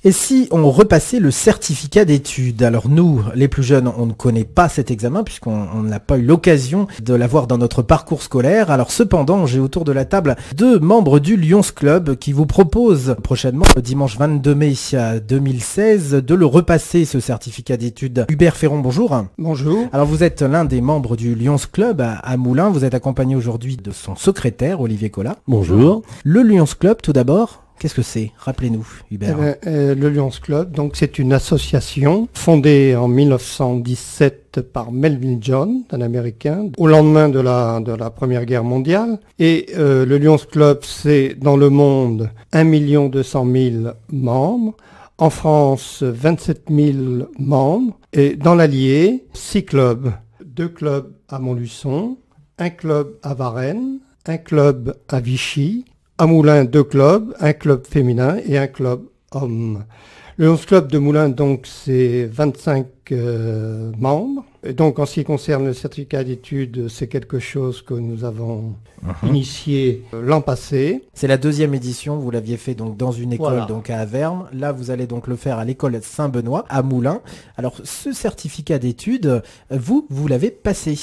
Et si on repassait le certificat d'études? Alors nous, les plus jeunes, on ne connaît pas cet examen puisqu'on n'a pas eu l'occasion de l'avoir dans notre parcours scolaire. Alors cependant, j'ai autour de la table 2 membres du Lions Club qui vous proposent prochainement, le dimanche 22 mai 2016, de le repasser, ce certificat d'études. Hubert Ferron, bonjour. Bonjour. Alors vous êtes l'un des membres du Lions Club à Moulins. Vous êtes accompagné aujourd'hui de son secrétaire, Olivier Collat. Bonjour. Le Lions Club, tout d'abord. Qu'est-ce que c'est? Rappelez-nous, Hubert. Le Lions Club, donc c'est une association fondée en 1917 par Melvin John, un Américain, au lendemain de la Première Guerre mondiale. Et le Lions Club, c'est dans le monde 1 200 000 membres. En France, 27 000 membres. Et dans l'Allier, 6 clubs. 2 clubs à Montluçon, un club à Varennes, un club à Vichy. À Moulins, 2 clubs, un club féminin et un club homme. Le 11 club de Moulins, donc, c'est 25 membres. Et donc, en ce qui concerne le certificat d'études, c'est quelque chose que nous avons initié l'an passé. C'est la 2e édition, vous l'aviez fait donc dans une école, Voilà. donc à Avermes. Là, vous allez donc le faire à l'école Saint-Benoît, à Moulins. Alors, ce certificat d'études, vous l'avez passé.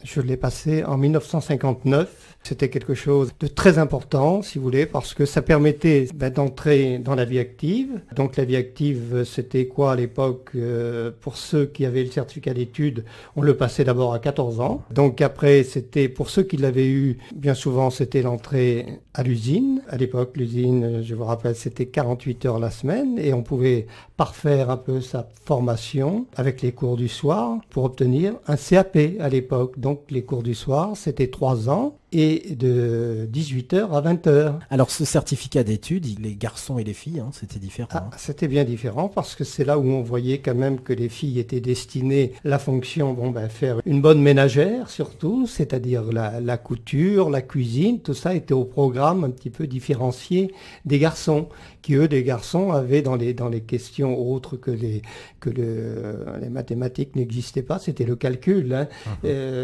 Je l'ai passé en 1959. C'était quelque chose de très important, si vous voulez, parce que ça permettait d'entrer dans la vie active. Donc la vie active, c'était quoi à l'époque? Pour ceux qui avaient le certificat d'études, on le passait d'abord à 14 ans. Donc après, c'était pour ceux qui l'avaient eu, bien souvent, c'était l'entrée à l'usine. À l'époque, l'usine, je vous rappelle, c'était 48 heures la semaine et on pouvait parfaire un peu sa formation avec les cours du soir pour obtenir un CAP à l'époque. Donc les cours du soir, c'était 3 ans. Et de 18h à 20h. Alors ce certificat d'études, les garçons et les filles, c'était différent. C'était bien différent parce que c'est là où on voyait quand même que les filles étaient destinées la fonction, faire une bonne ménagère surtout, c'est-à-dire la couture, la cuisine, tout ça était au programme un petit peu différencié des garçons, qui eux, des garçons, avaient dans les questions autres que les mathématiques n'existaient pas, c'était le calcul.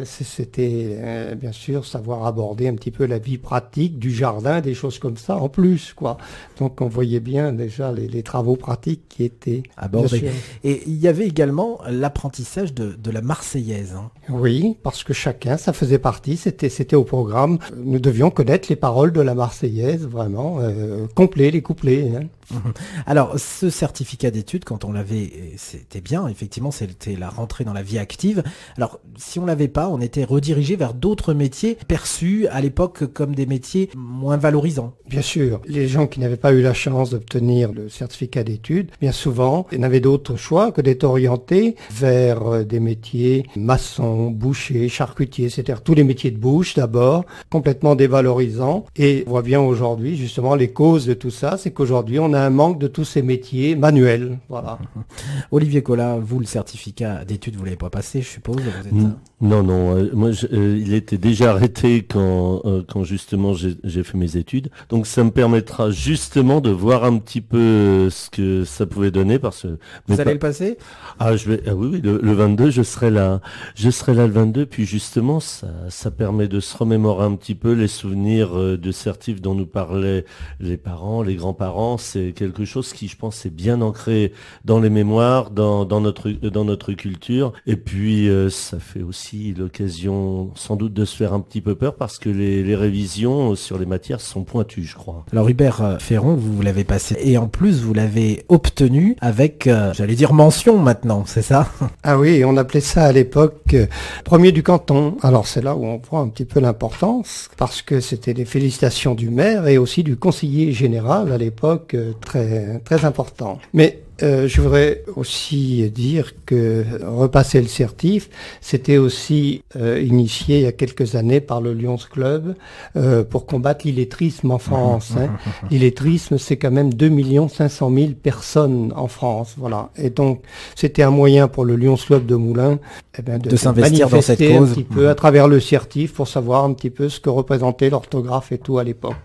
C'était bien sûr savoir aborder un petit peu la vie pratique du jardin, des choses comme ça en plus, quoi. Donc on voyait bien déjà les travaux pratiques qui étaient abordés. Et il y avait également l'apprentissage de la Marseillaise. Oui, parce que chacun, ça faisait partie, c'était au programme. Nous devions connaître les paroles de la Marseillaise, vraiment, complet, les couplets. Alors, ce certificat d'études, quand on l'avait, c'était bien, effectivement, c'était la rentrée dans la vie active. Alors, si on l'avait pas, on était redirigé vers d'autres métiers perçus à l'époque comme des métiers moins valorisants. Bien sûr, les gens qui n'avaient pas eu la chance d'obtenir le certificat d'études, bien souvent, n'avaient d'autre choix que d'être orientés vers des métiers maçons, bouchers, charcutiers, c'est-à-dire tous les métiers de bouche d'abord, complètement dévalorisants. Et on voit bien aujourd'hui, justement, les causes de tout ça, c'est qu'aujourd'hui, on a un manque de tous ces métiers manuels. Voilà. Olivier Collat, vous, le certificat d'études, vous ne l'avez pas passé, je suppose? Non. Moi, il était déjà arrêté quand justement j'ai fait mes études. Donc ça me permettra justement de voir un petit peu ce que ça pouvait donner. Vous allez le passer? Oui, le 22, je serai là. Je serai là le 22, puis justement, ça permet de se remémorer un petit peu les souvenirs de certif dont nous parlaient les parents, les grands-parents. C'est quelque chose qui, je pense, est bien ancré dans les mémoires, dans notre culture. Et puis, ça fait aussi l'occasion, sans doute, de se faire un petit peu peur parce que les révisions sur les matières sont pointues, je crois. Alors, Hubert Ferron, vous l'avez passé et en plus, vous l'avez obtenu avec, j'allais dire mention maintenant, c'est ça? Ah oui, on appelait ça à l'époque premier du canton. Alors, c'est là où on voit un petit peu l'importance parce que c'était les félicitations du maire et aussi du conseiller général à l'époque, très, très important. Mais je voudrais aussi dire que repasser le certif, c'était aussi initié il y a quelques années par le Lions Club pour combattre l'illettrisme en France. L'illettrisme, c'est quand même 2 500 000 personnes en France. Voilà. Et donc, c'était un moyen pour le Lions Club de Moulins de s'investir dans cette cause un petit peu à travers le certif pour savoir un petit peu ce que représentait l'orthographe et tout à l'époque.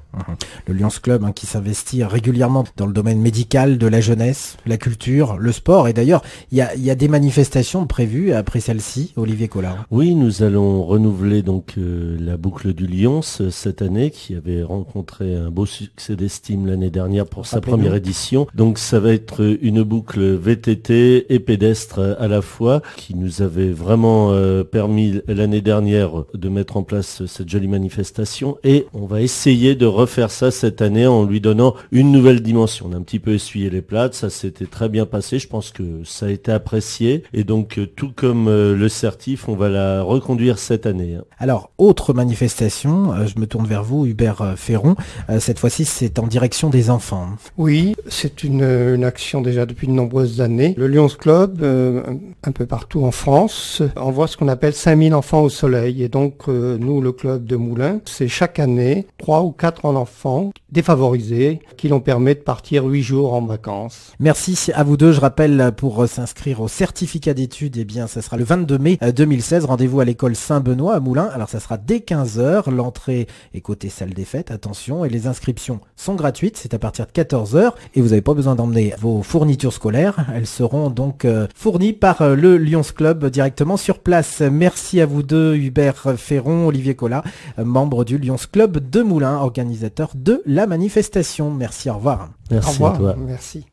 Le Lions Club qui s'investit régulièrement dans le domaine médical, de la jeunesse, la la culture, le sport. Et d'ailleurs, il y a des manifestations prévues après celle-ci, Olivier Collard. Oui, nous allons renouveler donc la boucle du Lions cette année, qui avait rencontré un beau succès d'estime l'année dernière pour sa première édition. Donc ça va être une boucle VTT et pédestre à la fois, qui nous avait vraiment permis l'année dernière de mettre en place cette jolie manifestation. Et on va essayer de refaire ça cette année en lui donnant une nouvelle dimension. On a un petit peu essuyé les plâtres, ça s'était très bien passé. Je pense que ça a été apprécié. Et donc tout comme le Certif, on va la reconduire cette année. Alors, autre manifestation, je me tourne vers vous, Hubert Ferron. Cette fois-ci, c'est en direction des enfants. Oui, c'est une action déjà depuis de nombreuses années. Le Lions Club, un peu partout en France, envoie ce qu'on appelle 5000 enfants au soleil. Et donc, nous, le club de Moulins, c'est chaque année 3 ou 4 enfants défavorisés qui l'on permet de partir 8 jours en vacances. Merci à vous deux. Je rappelle, pour s'inscrire au certificat d'études, eh bien, ça sera le 22 mai 2016. Rendez-vous à l'école Saint-Benoît à Moulins. Alors, ça sera dès 15h. L'entrée est côté salle des fêtes, attention. Et les inscriptions sont gratuites. C'est à partir de 14h. Et vous n'avez pas besoin d'emmener vos fournitures scolaires. Elles seront donc fournies par le Lions Club directement sur place. Merci à vous deux, Hubert Ferron, Olivier Collat, membre du Lions Club de Moulins, organisateur de la manifestation. Merci, au revoir. Merci Au revoir, à toi. merci.